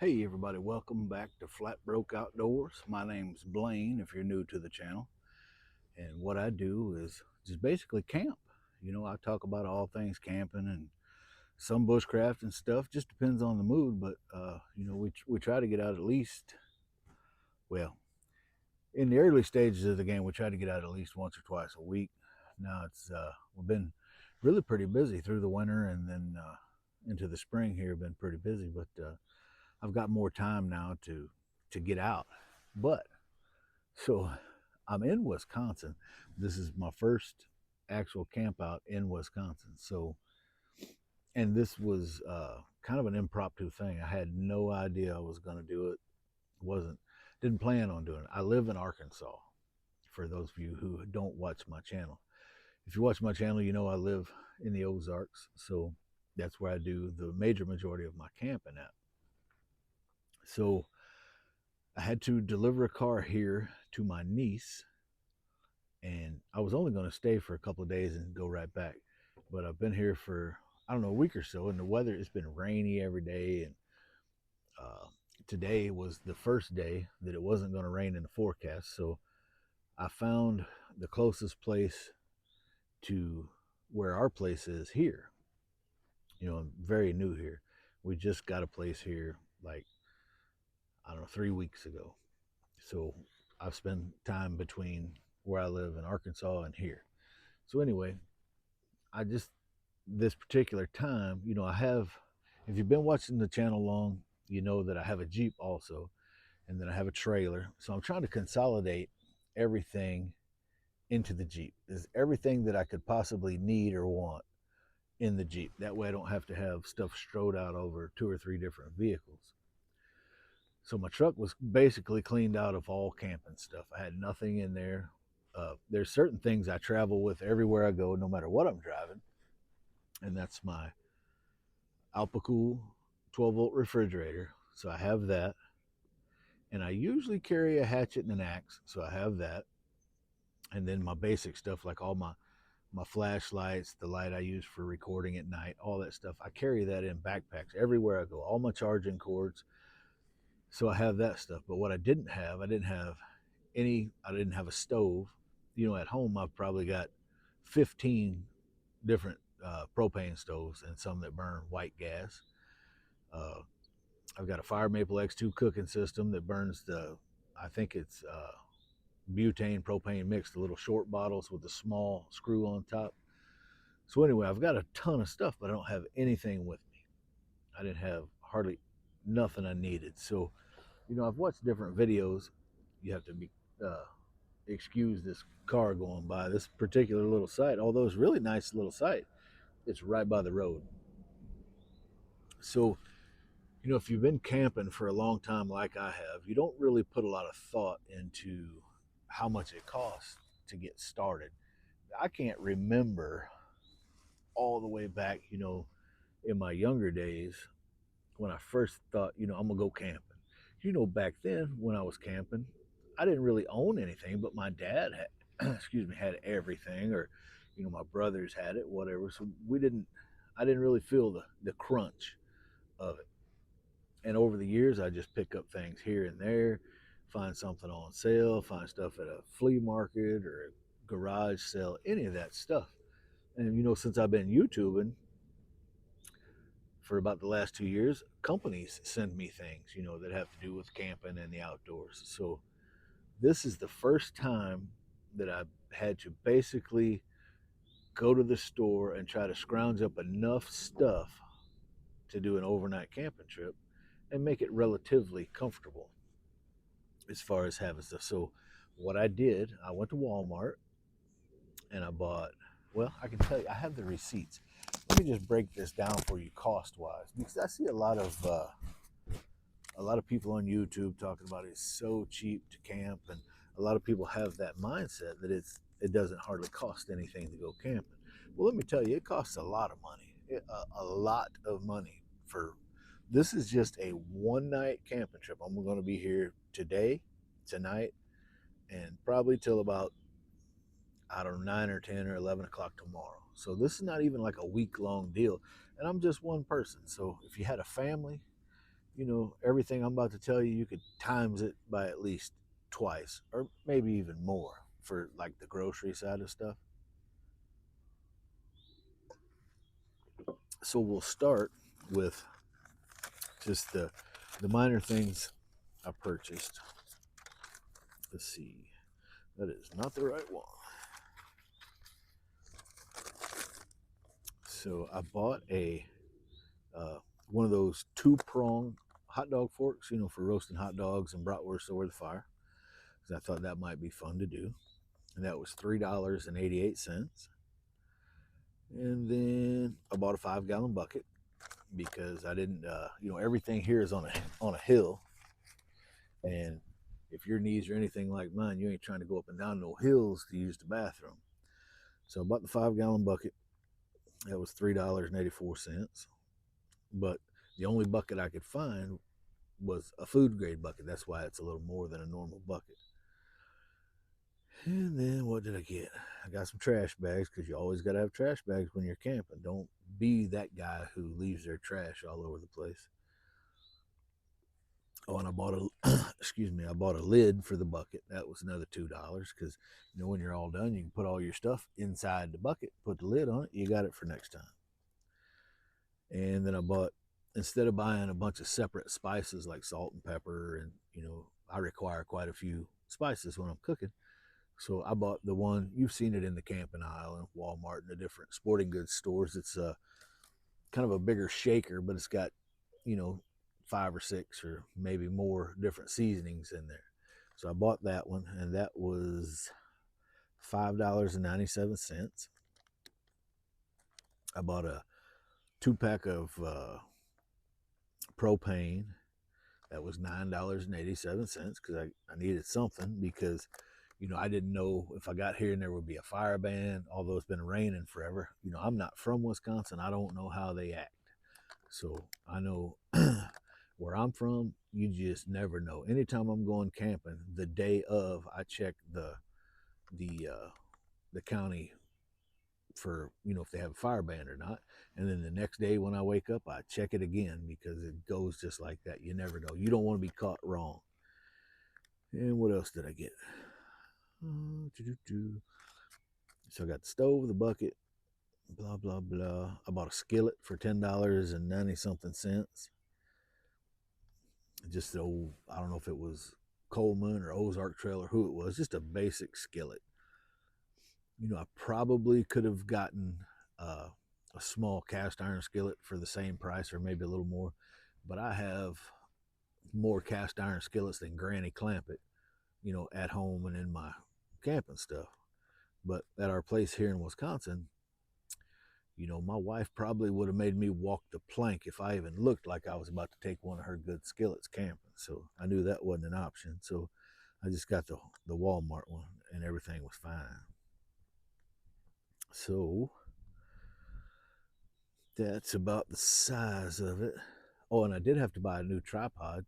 Hey everybody, welcome back to Flat Broke Outdoors. My name's Blaine if you're new to the channel. And what I do is just basically camp. I talk about all things camping and some bushcraft and stuff. Just depends on the mood, but we try to get out at least, well, in the early stages of the game, we try to get out at least once or twice a week. Now we've been really pretty busy through the winter, and then into the spring here, been pretty busy, but I've got more time now to get out. But so I'm in Wisconsin. This is my first actual camp out in Wisconsin. And this was kind of an impromptu thing. I had no idea I was going to do it. wasn't didn't plan on doing it. I live in Arkansas. For those of you who don't watch my channel, if you watch my channel, you know I live in the Ozarks. So that's where I do the major majority of my camping at. So I had to deliver a car here to my niece, and I was only going to stay for a couple of days and go right back. But I've been here for, I don't know, a week or so, and the weather, it's been rainy every day. And uh, today was the first day that it wasn't going to rain in the forecast. So I found the closest place to where our place is here. I'm very new here. We just got a place here, like, I don't know, 3 weeks ago. So I've spent time between where I live in Arkansas and here. So anyway, I just, this particular time, I have, if you've been watching the channel long, you know that I have a Jeep also, and then I have a trailer. So I'm trying to consolidate everything into the Jeep. Is everything that I could possibly need or want in the Jeep. That way I don't have to have stuff strode out over 2 or 3 different vehicles. So my truck was basically cleaned out of all camping stuff. I had nothing in there. There's certain things I travel with everywhere I go, no matter what I'm driving, and that's my Alpacool 12-volt refrigerator. So I have that, and I usually carry a hatchet and an axe. So I have that, and then my basic stuff like all my flashlights, the light I use for recording at night, all that stuff. I carry that in backpacks everywhere I go. All my charging cords. So I have that stuff. But what I didn't have I didn't have a stove. At home I've probably got 15 different propane stoves and some that burn white gas. Uh, I've got a Fire Maple X2 cooking system that burns I think it's butane propane mixed, the little short bottles with the small screw on top. So anyway, I've got a ton of stuff, but I don't have anything with me. I didn't have hardly nothing I needed. So, I've watched different videos. You have to be excuse this car going by. This particular little site, although it's a really nice little site, it's right by the road. So, if you've been camping for a long time like I have, you don't really put a lot of thought into how much it costs to get started. I can't remember all the way back, in my younger days when I first thought, I'm gonna go camping. Back then when I was camping, I didn't really own anything, but my dad had, excuse me, had everything, or my brothers had it, whatever. So I didn't really feel the crunch of it. And over the years, I just pick up things here and there, find something on sale, find stuff at a flea market or a garage sale, any of that stuff. And since I've been YouTubing for about the last 2 years, companies send me things, that have to do with camping and the outdoors. So this is the first time that I've had to basically go to the store and try to scrounge up enough stuff to do an overnight camping trip and make it relatively comfortable as far as having stuff. So what I did, I went to Walmart and I bought, well, I can tell you, I have the receipts. Let me just break this down for you cost wise, because I see a lot of people on YouTube talking about it's so cheap to camp, and a lot of people have that mindset that it doesn't hardly cost anything to go camping. Well, let me tell you, it costs a lot of money. A lot of money for this is just a one night camping trip. I'm going to be here today, tonight, and probably till about, I don't know, 9 or 10 or 11 o'clock tomorrow. So this is not even like a week long deal. And I'm just one person. So if you had a family, everything I'm about to tell you, you could times it by at least twice or maybe even more for like the grocery side of stuff. So we'll start with just the minor things I purchased. Let's see. That is not the right one. So I bought a one of those two-prong hot dog forks, for roasting hot dogs and bratwurst over the fire, because I thought that might be fun to do. And that was $3.88. And then I bought a 5-gallon bucket because I didn't, everything here is on a hill, and if your knees are anything like mine, you ain't trying to go up and down no hills to use the bathroom. So I bought the 5-gallon bucket. That was $3.84. But the only bucket I could find was a food grade bucket. That's why it's a little more than a normal bucket. And then what did I get? I got some trash bags, because you always got to have trash bags when you're camping. Don't be that guy who leaves their trash all over the place. Oh, and I bought I bought a lid for the bucket. That was another $2, because when you're all done, you can put all your stuff inside the bucket, put the lid on it. You got it for next time. And then I bought, instead of buying a bunch of separate spices like salt and pepper, and I require quite a few spices when I'm cooking. So I bought the one, you've seen it in the camping aisle in Walmart and the different sporting goods stores. It's a kind of a bigger shaker, but it's got, 5 or 6 or maybe more different seasonings in there. So I bought that one, and that was $5.97. I bought a 2-pack of propane. That was $9.87, because I needed something, because I didn't know if I got here and there would be a fire ban, although it's been raining forever. I'm not from Wisconsin. I don't know how they act. So I know where I'm from, you just never know. Anytime I'm going camping, the day of, I check the county for if they have a fire ban or not, and then the next day when I wake up, I check it again, because it goes just like that. You never know. You don't want to be caught wrong. And what else did I get? So I got the stove, the bucket, blah blah blah. I bought a skillet for $10.90 something cents. Just the old, I don't know if it was Coleman or Ozark Trail or who it was, just a basic skillet. I probably could have gotten a small cast iron skillet for the same price, or maybe a little more, but I have more cast iron skillets than Granny Clampett, at home and in my camping stuff. But at our place here in Wisconsin, my wife probably would have made me walk the plank if I even looked like I was about to take one of her good skillets camping. So I knew that wasn't an option. So I just got the Walmart one, and everything was fine. So that's about the size of it. Oh, and I did have to buy a new tripod.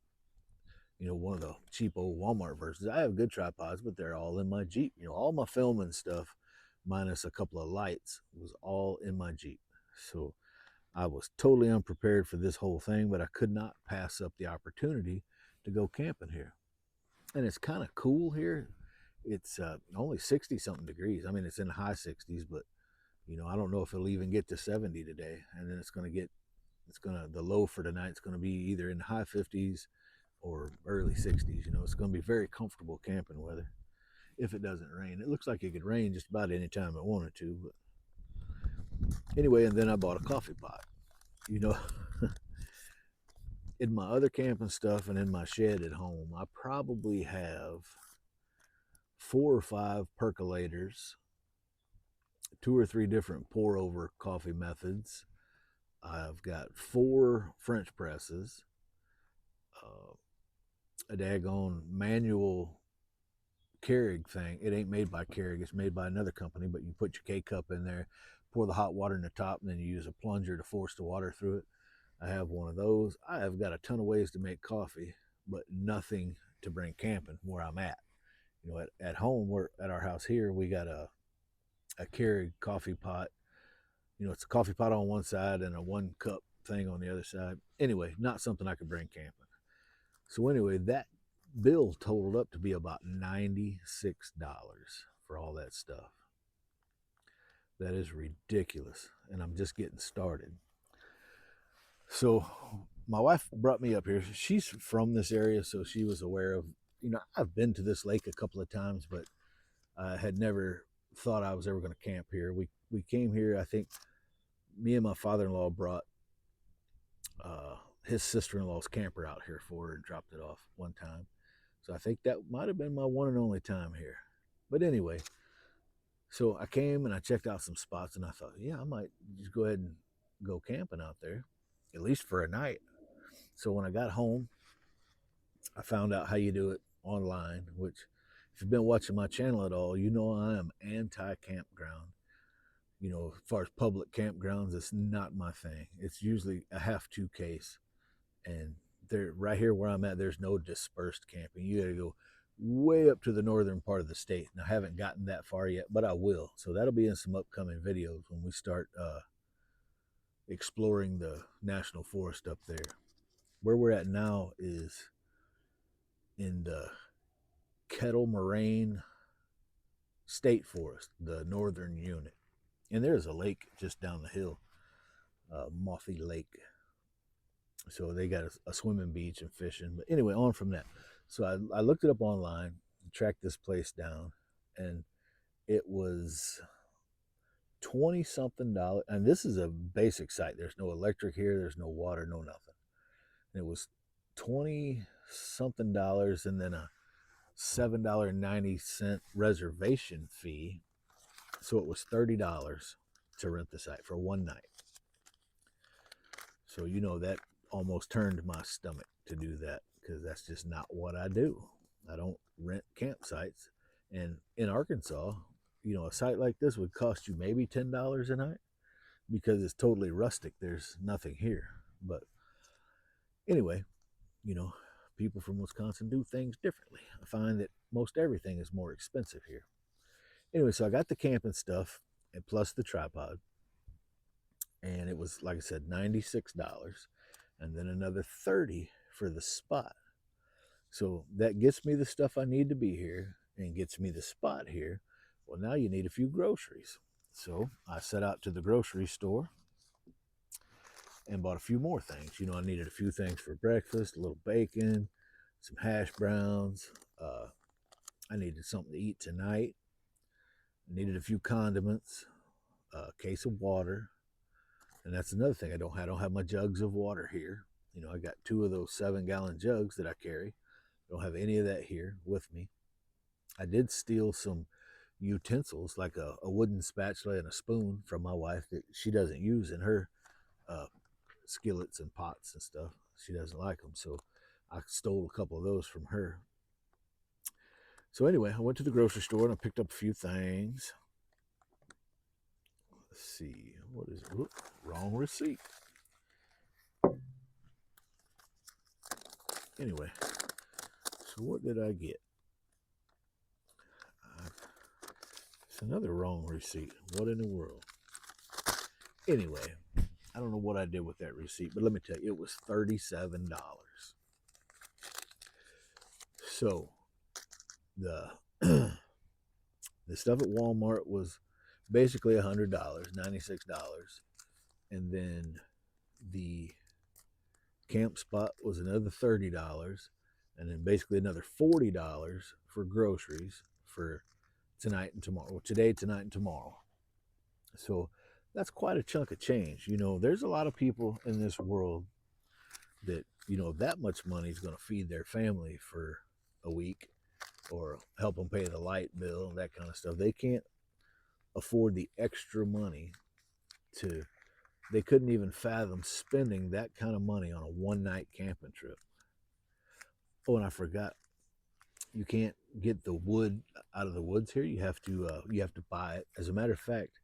One of the cheap old Walmart versions. I have good tripods, but they're all in my Jeep. All my filming stuff, minus a couple of lights, was all in my Jeep. So I was totally unprepared for this whole thing, but I could not pass up the opportunity to go camping here. And it's kind of cool here. It's only 60 something degrees. I mean, it's in the high 60s, but I don't know if it'll even get to 70 today. And then the low for tonight's going to be either in the high 50s or early 60s. It's going to be very comfortable camping weather if it doesn't rain. It looks like it could rain just about any time it wanted to, but anyway. And then I bought a coffee pot. In my other camping stuff and in my shed at home, I probably have 4 or 5 percolators, 2 or 3 different pour over coffee methods. I've got 4 French presses, a daggone manual Keurig thing. It ain't made by Keurig, it's made by another company, but you put your K-cup in there, pour the hot water in the top, and then you use a plunger to force the water through it. I have one of those. I have got a ton of ways to make coffee, but nothing to bring camping where I'm at. At home, we're at our house here, we got a Keurig coffee pot. It's a coffee pot on one side and a 1 cup thing on the other side. Anyway, not something I could bring camping. So anyway, that bill totaled up to be about $96 for all that stuff. That is ridiculous, and I'm just getting started. So my wife brought me up here. She's from this area, so she was aware of, I've been to this lake a couple of times, but I had never thought I was ever going to camp here. We came here, I think me and my father-in-law brought his sister-in-law's camper out here for her and dropped it off one time. So I think that might have been my one and only time here. But anyway, so I came and I checked out some spots, and I thought, yeah, I might just go ahead and go camping out there, at least for a night. So when I got home, I found out how you do it online, which if you've been watching my channel at all, you know I am anti-campground. As far as public campgrounds, it's not my thing. It's usually a have-to case. And there, right here where I'm at, there's no dispersed camping. You got to go way up to the northern part of the state. And I haven't gotten that far yet, but I will. So that'll be in some upcoming videos when we start exploring the national forest up there. Where we're at now is in the Kettle Moraine State Forest, the northern unit. And there's a lake just down the hill, Mothy Lake. So they got a swimming beach and fishing. But anyway, on from that. So I looked it up online, tracked this place down, and it was $20-something. And this is a basic site. There's no electric here. There's no water, no nothing. And it was $20-something and then a $7.90 reservation fee. So it was $30 to rent the site for one night. So that almost turned my stomach to do that, because that's just not what I do. I don't rent campsites. And in Arkansas, a site like this would cost you maybe $10 a night because it's totally rustic. There's nothing here. But anyway, people from Wisconsin do things differently. I find that most everything is more expensive here. Anyway, so I got the camping stuff and plus the tripod. And it was, like I said, $96. And then another $30 for the spot. So that gets me the stuff I need to be here and gets me the spot here. Well, now you need a few groceries. So I set out to the grocery store and bought a few more things. I needed a few things for breakfast, a little bacon, some hash browns. I needed something to eat tonight. I needed a few condiments, a case of water. And that's another thing I don't have my jugs of water here. I got 2 of those 7-gallon jugs that I carry. I don't have any of that here with me. I did steal some utensils, like a wooden spatula and a spoon from my wife that she doesn't use in her skillets and pots and stuff. She doesn't like them, so I stole a couple of those from her. So anyway, I went to the grocery store and I picked up a few things. Let's see, what is it? Whoop, wrong receipt. Anyway, so what did I get? It's another wrong receipt. What in the world? Anyway, I don't know what I did with that receipt, but let me tell you, it was $37. So the the stuff at Walmart was basically $100, $96, and then the camp spot was another $30, and then basically another $40 for groceries for tonight and tomorrow. Well, today, tonight, and tomorrow. So that's quite a chunk of change. There's a lot of people in this world that, that much money is going to feed their family for a week or help them pay the light bill, that kind of stuff. They can't afford the extra money they couldn't even fathom spending that kind of money on a one-night camping trip. Oh, and I forgot, you can't get the wood out of the woods here. You have to buy it. As a matter of fact,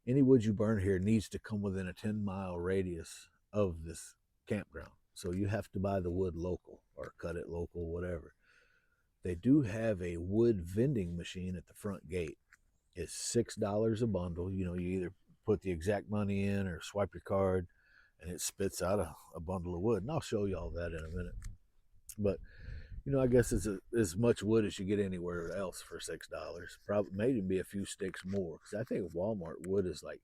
any wood you burn here needs to come within a 10-mile radius of this campground. So you have to buy the wood local or cut it local, whatever. They do have a wood vending machine at the front gate. It's $6 a bundle. You either put the exact money in or swipe your card, and it spits out a bundle of wood. And I'll show you all that in a minute. But I guess it's as much wood as you get anywhere else for $6. Probably maybe be a few sticks more, because I think Walmart wood is like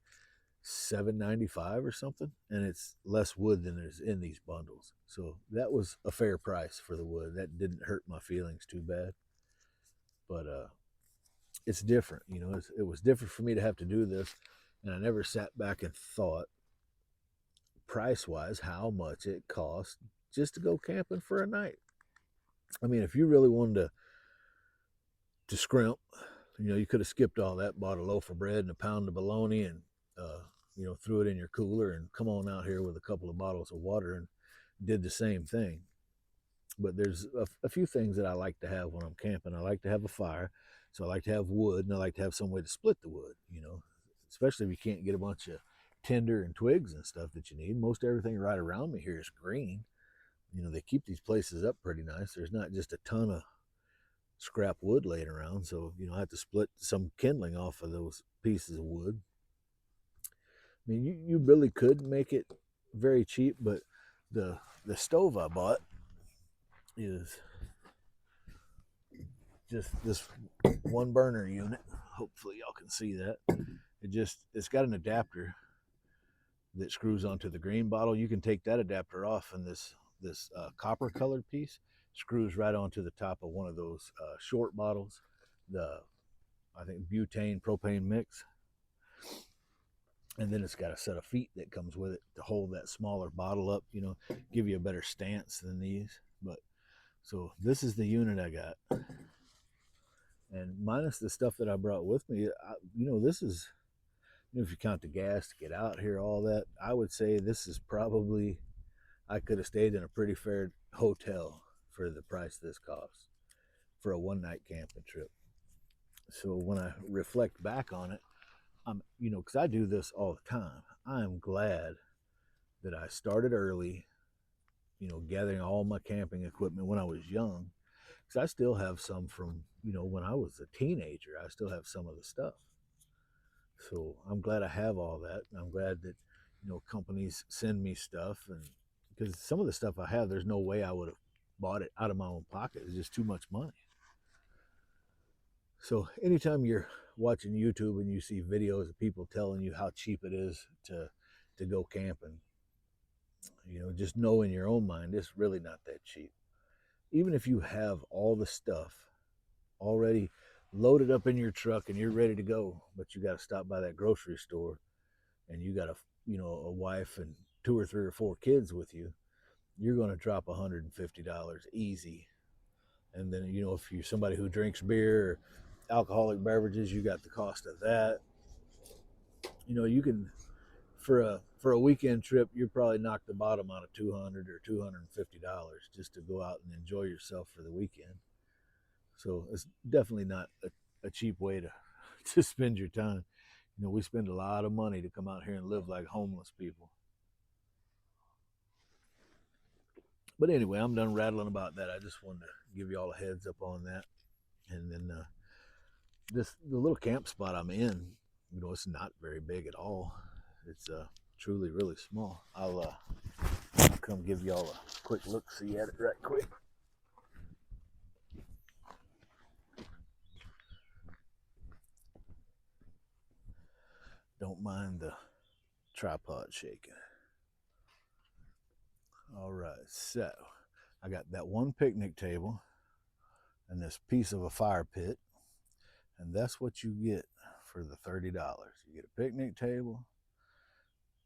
$7.95 or something, and it's less wood than is in these bundles. So that was a fair price for the wood. That didn't hurt my feelings too bad. But it's different, it was different for me to have to do this, and I never sat back and thought, price wise, how much it cost just to go camping for a night. I mean, if you really wanted to scrimp, you could have skipped all that, bought a loaf of bread and a pound of bologna, and threw it in your cooler and come on out here with a couple of bottles of water and did the same thing. But there's a few things that I like to have when I'm camping. I like to have a fire, so I like to have wood, and I like to have some way to split the wood, especially if you can't get a bunch of tinder and twigs and stuff that you need. Most everything right around me here is green. They keep these places up pretty nice. There's not just a ton of scrap wood laying around, so I have to split some kindling off of those pieces of wood. I mean, you really could make it very cheap, but the stove I bought is just this one burner unit. Hopefully y'all can see that. It's got an adapter that screws onto the green bottle. You can take that adapter off, and this copper colored piece screws right onto the top of one of those short bottles, I think butane propane mix. And then it's got a set of feet that comes with it to hold that smaller bottle up, give you a better stance than these. But so this is the unit I got, and minus the stuff that I brought with me, this is, if you count the gas to get out here, all that, I would say this is probably, I could have stayed in a pretty fair hotel for the price this costs for a one-night camping trip. So when I reflect back on it, because I do this all the time, I am glad that I started early, gathering all my camping equipment when I was young, because I still have some from, when I was a teenager. I still have some of the stuff. So I'm glad I have all that. And I'm glad that, companies send me stuff, and because some of the stuff I have, there's no way I would have bought it out of my own pocket. It's just too much money. So anytime you're watching YouTube and you see videos of people telling you how cheap it is to go camping, just know in your own mind, it's really not that cheap. Even if you have all the stuff already loaded up in your truck and you're ready to go, but you got to stop by that grocery store, and you got a wife and 2 or 3 or 4 kids with you, you're going to drop $150 easy. And then, if you're somebody who drinks beer or alcoholic beverages, you got the cost of that. You can, for a weekend trip, you're probably knock the bottom out of $200 or $250 just to go out and enjoy yourself for the weekend. So it's definitely not a cheap way to spend your time. We spend a lot of money to come out here and live like homeless people. But anyway, I'm done rattling about that. I just wanted to give you all a heads up on that. And then the little camp spot I'm in, it's not very big at all. It's truly really small. I'll come give y'all a quick look see at it right quick. Don't mind the tripod shaking. All right, so I got that one picnic table and this piece of a fire pit, and that's what you get for the $30. You get a picnic table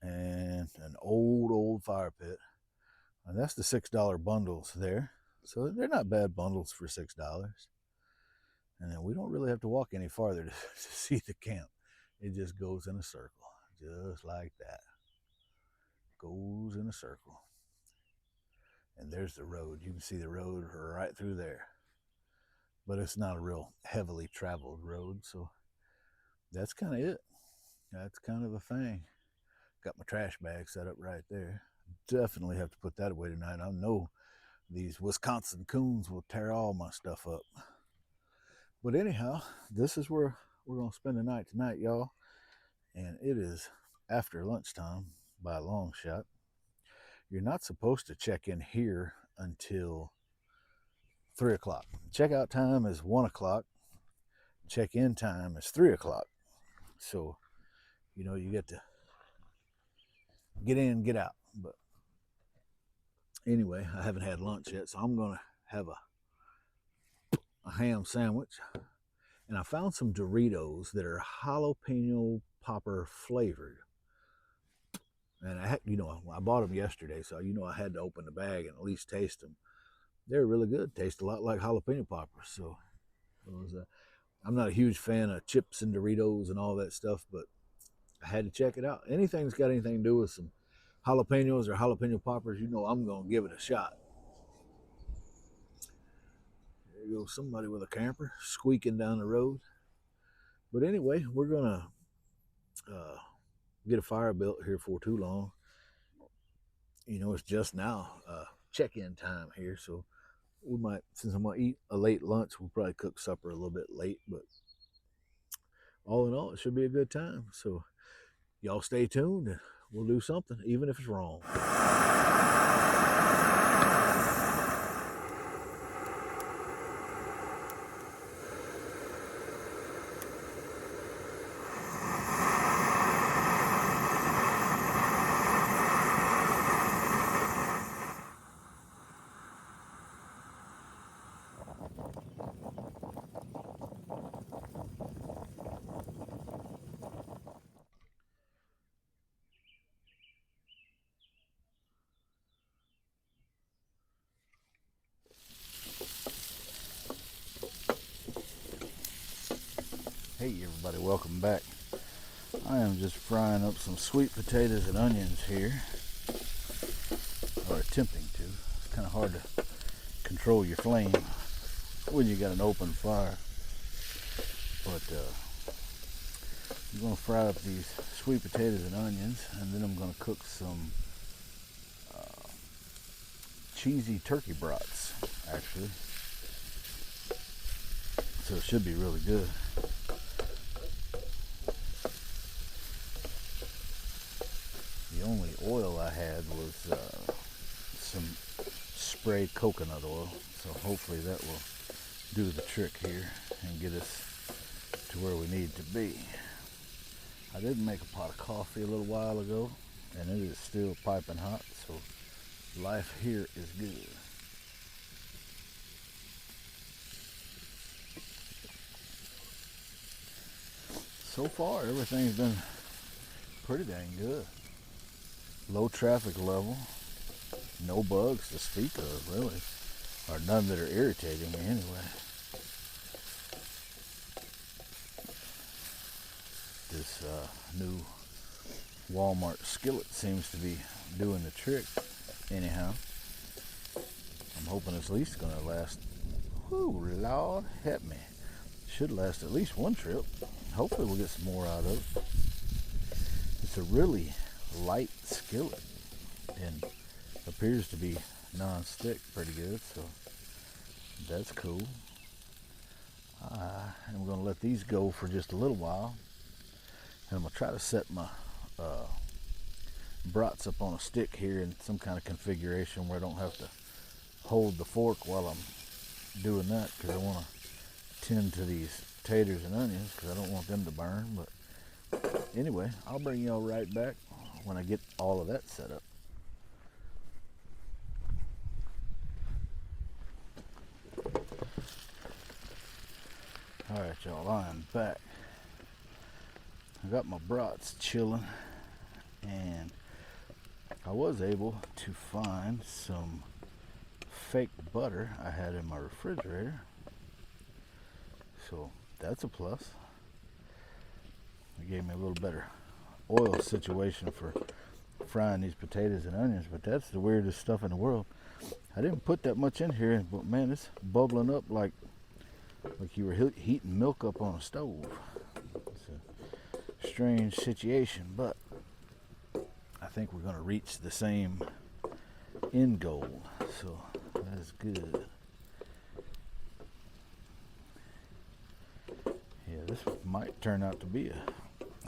and an old fire pit, and that's the $6 bundles there. So they're not bad bundles for $6. And then we don't really have to walk any farther to see the camp. It just goes in a circle, just like that. Goes in a circle. And there's the road. You can see the road right through there. But it's not a real heavily traveled road, so that's kind of it. That's kind of the thing. Got my trash bag set up right there. Definitely have to put that away tonight. I know these Wisconsin coons will tear all my stuff up. But anyhow, this is where we're going to spend the night tonight, y'all. And it is after lunchtime by a long shot. you're not supposed to check in here until 3 o'clock. Checkout time is 1 o'clock. Check-in time is 3 o'clock. So, you know, you get to get in, get out. But anyway, I haven't had lunch yet, so I'm going to have a ham sandwich. And I found some Doritos that are jalapeno popper flavored. And I bought them yesterday, so I had to open the bag and at least taste them. They're really good. Taste a lot like jalapeno poppers. So I'm not a huge fan of chips and Doritos and all that stuff, but I had to check it out. Anything that's got anything to do with some jalapenos or jalapeno poppers, I'm going to give it a shot. There you go, somebody with a camper squeaking down the road. But anyway, we're going to get a fire built here for too long. It's just now check-in time here, so we might, since I'm going to eat a late lunch, we'll probably cook supper a little bit late, but all in all, it should be a good time. So y'all stay tuned and we'll do something, even if it's wrong. Hey everybody, welcome back. I am just frying up some sweet potatoes and onions here, or attempting to. It's kind of hard to control your flame when you got an open fire. But I'm going to fry up these sweet potatoes and onions, and then I'm going to cook some cheesy turkey brats, actually. So it should be really good. The only oil I had was some sprayed coconut oil, so hopefully that will do the trick here and get us to where we need to be. I did make a pot of coffee a little while ago, and it is still piping hot, so life here is good. So far, everything's been pretty dang good. Low traffic level, no bugs to speak of, really, or none that are irritating me anyway. This new Walmart skillet seems to be doing the trick anyhow. I'm hoping it's at least going to last, whoo, Lord help me, should last at least one trip. Hopefully we'll get some more out of it. It's a really light skillet and appears to be non-stick pretty good, so that's cool. I'm going to let these go for just a little while, and I'm going to try to set my brats up on a stick here in some kind of configuration where I don't have to hold the fork while I'm doing that, because I want to tend to these taters and onions because I don't want them to burn. But anyway, I'll bring y'all right back when I get all of that set up. Alright y'all, I am back. I got my brats chilling, and I was able to find some fake butter I had in my refrigerator, so that's a plus. It gave me a little better oil situation for frying these potatoes and onions, but that's the weirdest stuff in the world. I didn't put that much in here, but man, it's bubbling up like you were heating milk up on a stove. It's a strange situation, but I think we're going to reach the same end goal, so that is good. Yeah, this might turn out to be a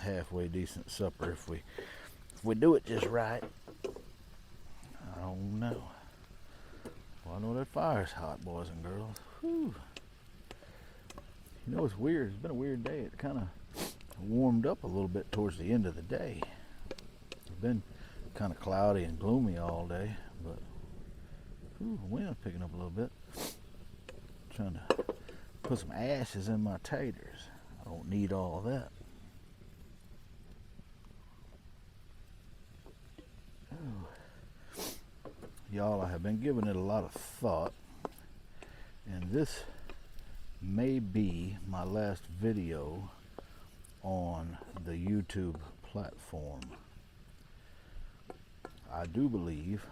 halfway decent supper if we do it just right. on now. Well, I know that fire's hot, boys and girls. Whew. You know, it's weird. It's been a weird day. It kind of warmed up a little bit towards the end of the day. It's been kind of cloudy and gloomy all day, but the wind's picking up a little bit. Trying to put some ashes in my taters. I don't need all that. Y'all, I have been giving it a lot of thought, and this may be my last video on the YouTube platform. I do believe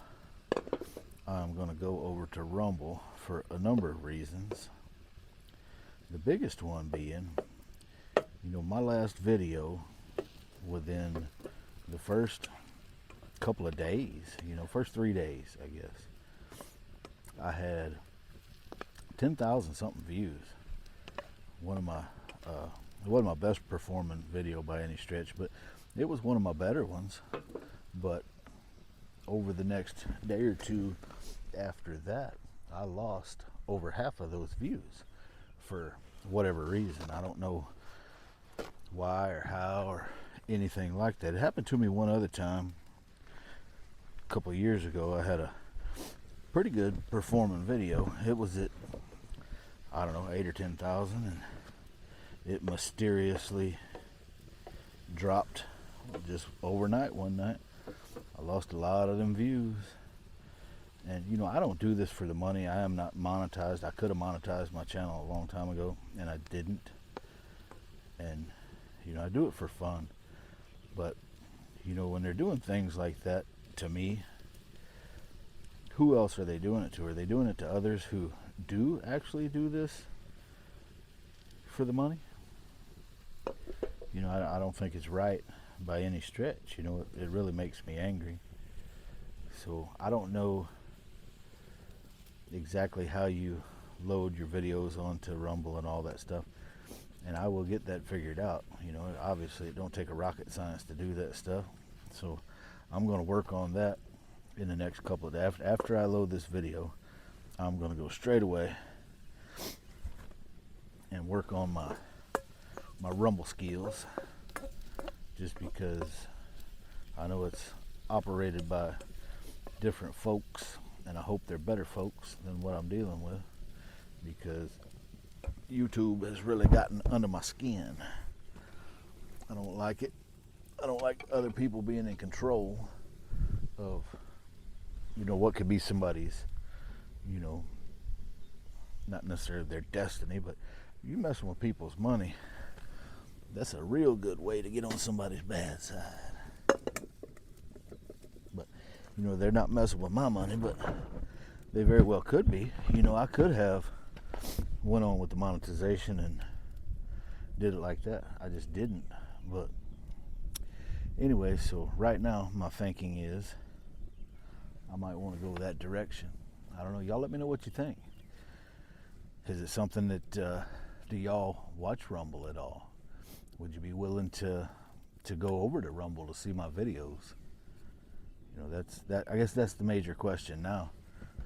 I'm going to go over to Rumble for a number of reasons. The biggest one being, you know, my last video within the first couple of days, you know, first 3 days, I guess, I had 10,000 something views. It wasn't my best performing video by any stretch, but it was one of my better ones. But over the next day or two after that, I lost over half of those views for whatever reason. I don't know why or how or anything like that. It happened to me one other time. A couple of years ago, I had a pretty good performing video. It was at, I don't know, 8 or 10,000, and it mysteriously dropped just overnight one night. I lost a lot of them views. And you know, I don't do this for the money. I am not monetized. I could have monetized my channel a long time ago, and I didn't. And you know, I do it for fun. But you know, when they're doing things like that to me, who else are they doing it to? Are they doing it to others who do actually do this for the money? You know, I don't think it's right by any stretch. You know, it really makes me angry. So I don't know exactly how you load your videos onto Rumble and all that stuff, and I will get that figured out. You know, obviously it don't take a rocket science to do that stuff, so I'm going to work on that in the next couple of days. After I load this video, I'm going to go straight away and work on my Rumble skills, just because I know it's operated by different folks, and I hope they're better folks than what I'm dealing with, because YouTube has really gotten under my skin. I don't like it. I don't like other people being in control of, you know, what could be somebody's, you know, not necessarily their destiny, but you messing with people's money, that's a real good way to get on somebody's bad side. But you know, they're not messing with my money, but they very well could be. You know, I could have went on with the monetization and did it like that. I just didn't. But anyway, so right now my thinking is I might want to go that direction. I don't know. Y'all let me know what you think. Is it something that do y'all watch Rumble at all? Would you be willing to go over to Rumble to see my videos? You know, I guess that's the major question now.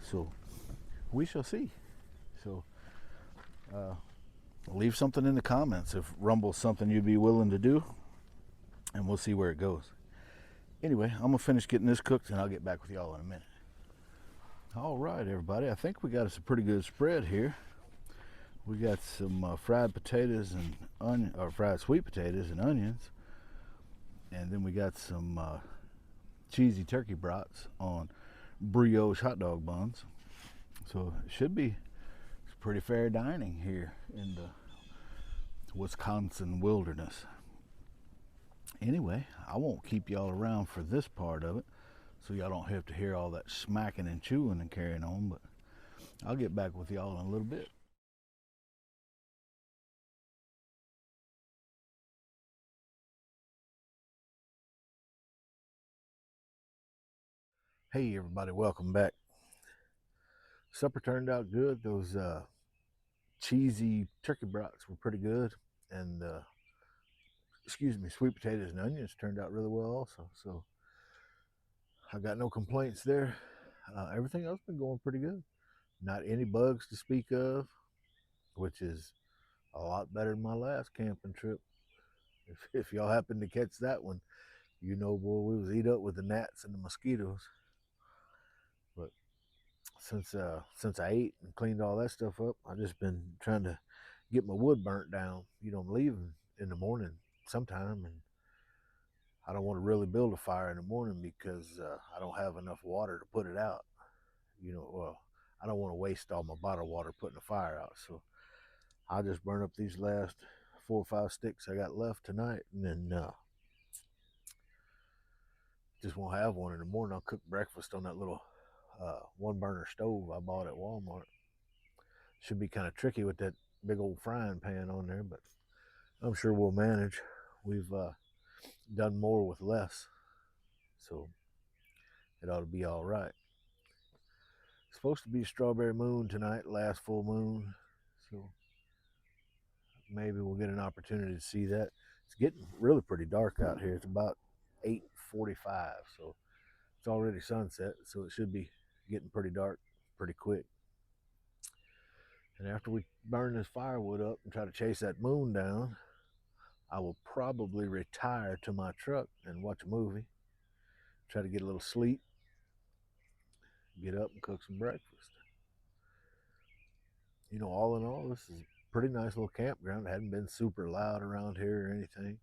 So we shall see. So leave something in the comments if Rumble's something you'd be willing to do, and we'll see where it goes. Anyway, I'm gonna finish getting this cooked, and I'll get back with y'all in a minute. All right, everybody. I think we got us a pretty good spread here. We got some fried potatoes and fried sweet potatoes and onions, and then we got some cheesy turkey brats on brioche hot dog buns. So it should be pretty fair dining here in the Wisconsin wilderness. Anyway, I won't keep y'all around for this part of it, so y'all don't have to hear all that smacking and chewing and carrying on, but I'll get back with y'all in a little bit. Hey everybody, welcome back. Supper turned out good. Those cheesy turkey brats were pretty good, and sweet potatoes and onions turned out really well also. So I got no complaints there. everything else been going pretty good. Not any bugs to speak of, which is a lot better than my last camping trip. If y'all happen to catch that one, you know, boy, we was eat up with the gnats and the mosquitoes. But since I ate and cleaned all that stuff up, I just been trying to get my wood burnt down. You know, I'm leaving in the morning sometime, and I don't want to really build a fire in the morning because I don't have enough water to put it out. You know, well, I don't want to waste all my bottled water putting a fire out, so I'll just burn up these last 4 or 5 sticks I got left tonight, and then just won't have one in the morning. I'll cook breakfast on that little one burner stove I bought at Walmart. Should be kind of tricky with that big old frying pan on there, but I'm sure we'll manage. We've done more with less, so it ought to be all right. It's supposed to be strawberry moon tonight, last full moon, so maybe we'll get an opportunity to see that. It's getting really pretty dark out here. It's about 8:45, so it's already sunset, so it should be getting pretty dark pretty quick. And after we burn this firewood up and try to chase that moon down, I will probably retire to my truck and watch a movie, try to get a little sleep, get up and cook some breakfast. You know, all in all, this is a pretty nice little campground. It hadn't been super loud around here or anything,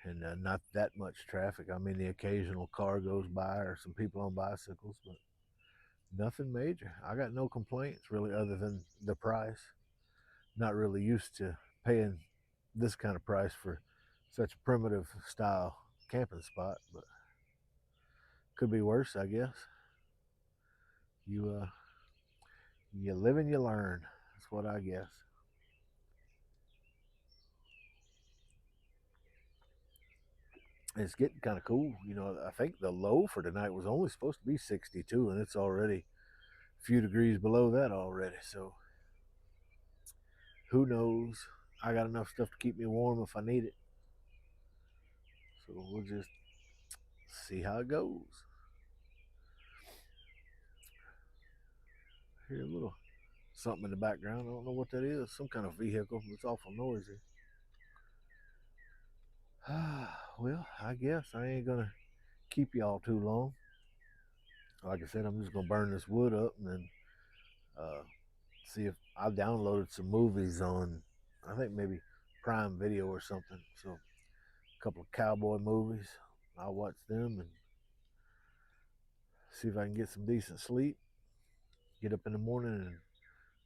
and not that much traffic. I mean, the occasional car goes by or some people on bicycles, but nothing major. I got no complaints really, other than the price. Not really used to paying this kind of price for such a primitive style camping spot, but could be worse, I guess. You you live and you learn. That's what I guess. It's getting kind of cool. You know, I think the low for tonight was only supposed to be 62, and it's already a few degrees below that already. So who knows? I got enough stuff to keep me warm if I need it. So we'll just see how it goes. Hear a little something in the background. I don't know what that is. Some kind of vehicle. It's awful noisy. Well, I guess I ain't gonna keep y'all too long. Like I said, I'm just gonna burn this wood up and then uh, see if I downloaded some movies on, I think maybe Prime Video or something. So a couple of cowboy movies. I'll watch them and see if I can get some decent sleep. Get up in the morning and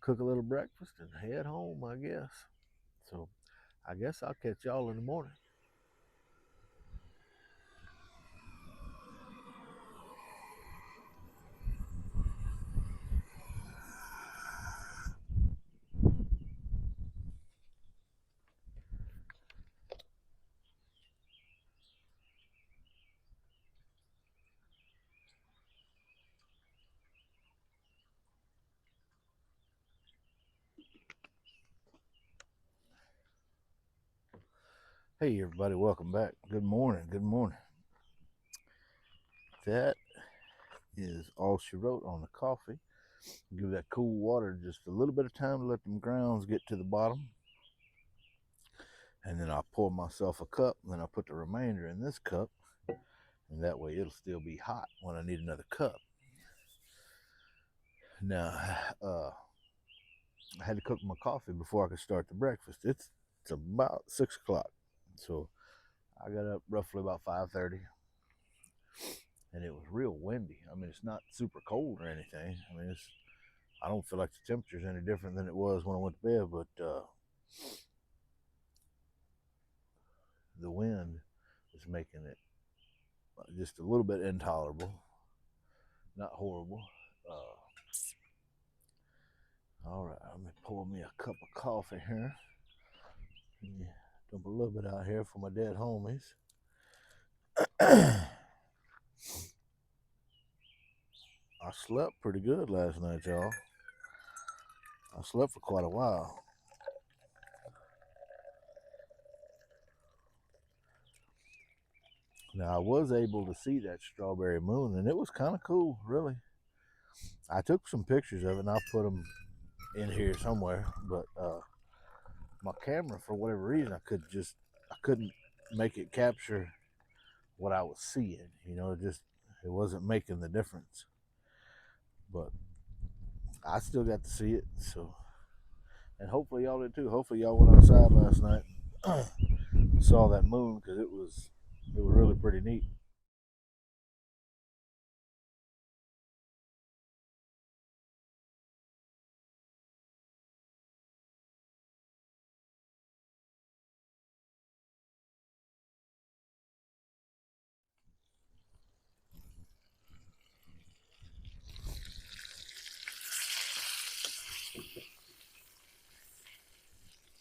cook a little breakfast and head home, I guess. So I guess I'll catch y'all in the morning. Hey everybody, welcome back. Good morning. Good morning. That is all she wrote on the coffee. Give that cool water just a little bit of time to let them grounds get to the bottom. And then I'll pour myself a cup, and then I'll put the remainder in this cup, and that way it'll still be hot when I need another cup. Now, I had to cook my coffee before I could start the breakfast. It's about 6 o'clock, so I got up roughly about 5:30, and it was real windy. I mean, it's not super cold or anything. I mean, I don't feel like the temperature's any different than it was when I went to bed, but the wind is making it just a little bit intolerable. Not horrible. All right, let me pour me a cup of coffee here. Dump a little bit out here for my dead homies. I slept pretty good last night, y'all. I slept for quite a while. Now, I was able to see that strawberry moon, and it was kind of cool, really. I took some pictures of it and I'll put them in here somewhere, but my camera, for whatever reason, I couldn't make it capture what I was seeing. It wasn't making the difference. But I still got to see it, so, and hopefully y'all did too. Hopefully y'all went outside last night, saw that moon, because it was really pretty neat.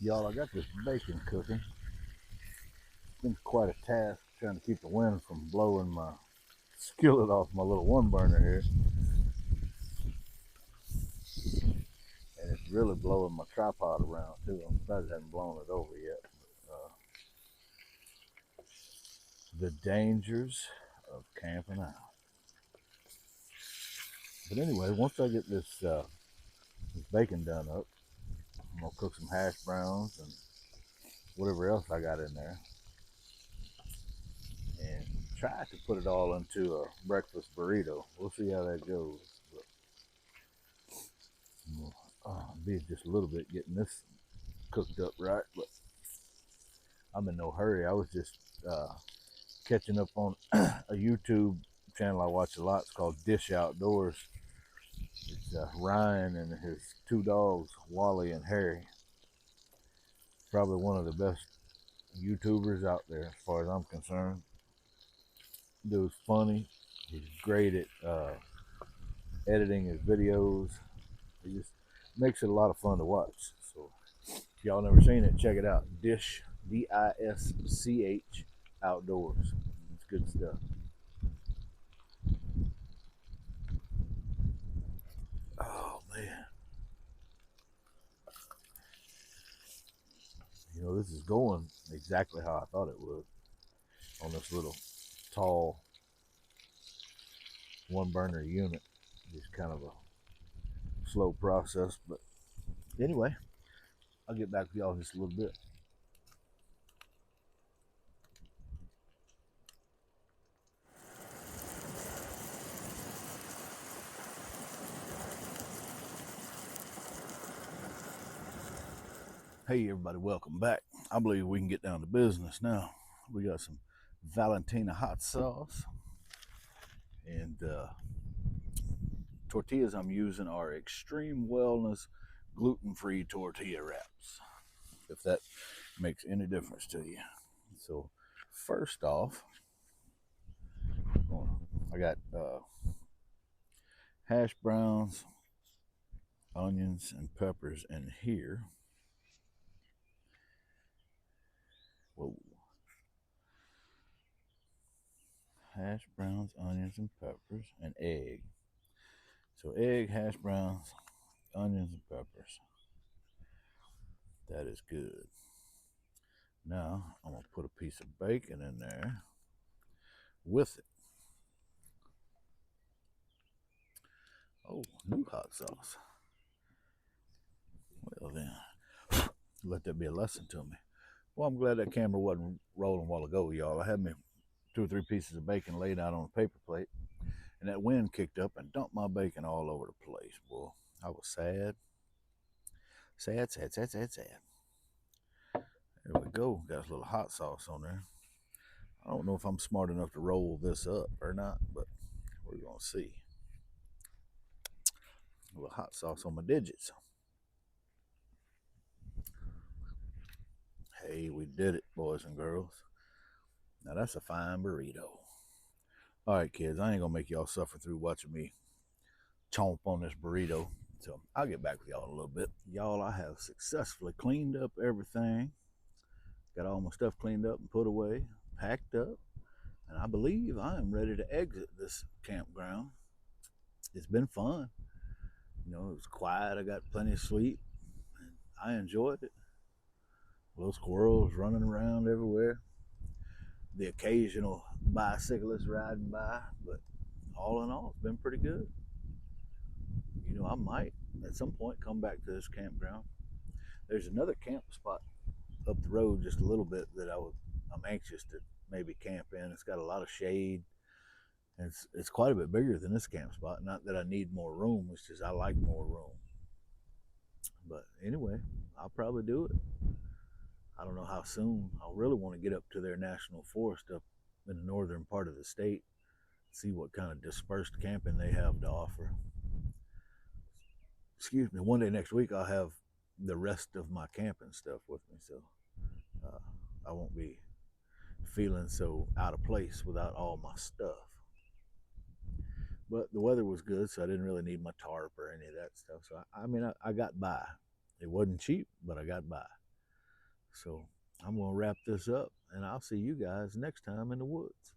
Y'all, I got this bacon cooking. It's been quite a task trying to keep the wind from blowing my skillet off my little one burner here. And it's really blowing my tripod around too. I'm surprised it hasn't blown it over yet. Uh, the dangers of camping out. But anyway, once I get this bacon done up, I'm gonna cook some hash browns and whatever else I got in there, and try to put it all into a breakfast burrito. We'll see how that goes. But be just a little bit getting this cooked up right, but I'm in no hurry. I was just catching up on a YouTube channel I watch a lot. It's called Dish Outdoors. It's Ryan and his two dogs, Wally and Harry. Probably one of the best YouTubers out there as far as I'm concerned. Dude's funny. He's great at editing his videos. He just makes it a lot of fun to watch. So if y'all never seen it, check it out. Dish, DISCH Outdoors. It's good stuff. Oh man. This is going exactly how I thought it would on this little tall one burner unit. Just kind of a slow process, but anyway, I'll get back with y'all in just a little bit. Hey everybody, welcome back. I believe we can get down to business now. We got some Valentina hot sauce, and tortillas I'm using are Extreme Wellness gluten-free tortilla wraps, if that makes any difference to you. So first off, I got hash browns, onions, and peppers in here. Whoa. Hash browns, onions, and peppers, and egg. So egg, hash browns, onions, and peppers. That is good. Now I'm gonna put a piece of bacon in there with it. Oh, new hot sauce. Well then, let that be a lesson to me. Well, I'm glad that camera wasn't rolling a while ago, y'all. I had me 2 or 3 pieces of bacon laid out on a paper plate, and that wind kicked up and dumped my bacon all over the place. Boy, I was sad. Sad, sad, sad, sad, sad. There we go. Got a little hot sauce on there. I don't know if I'm smart enough to roll this up or not, but we're going to see. A little hot sauce on my digits. Hey, we did it, boys and girls. Now that's a fine burrito. All right, kids, I ain't going to make y'all suffer through watching me chomp on this burrito. So I'll get back with y'all in a little bit. Y'all, I have successfully cleaned up everything. Got all my stuff cleaned up and put away, packed up, and I believe I am ready to exit this campground. It's been fun. It was quiet. I got plenty of sleep. And I enjoyed it. Little squirrels running around everywhere. The occasional bicyclist riding by, but all in all, it's been pretty good. I might at some point come back to this campground. There's another camp spot up the road just a little bit that I'm anxious to maybe camp in. It's got a lot of shade. And it's quite a bit bigger than this camp spot. Not that I need more room, it's just I like more room. But anyway, I'll probably do it. I don't know how soon. I really want to get up to their national forest up in the northern part of the state, see what kind of dispersed camping they have to offer. Excuse me. One day next week, I'll have the rest of my camping stuff with me, so uh, I won't be feeling so out of place without all my stuff. But the weather was good, so I didn't really need my tarp or any of that stuff. So I got by. It wasn't cheap, but I got by. So I'm gonna wrap this up, and I'll see you guys next time in the woods.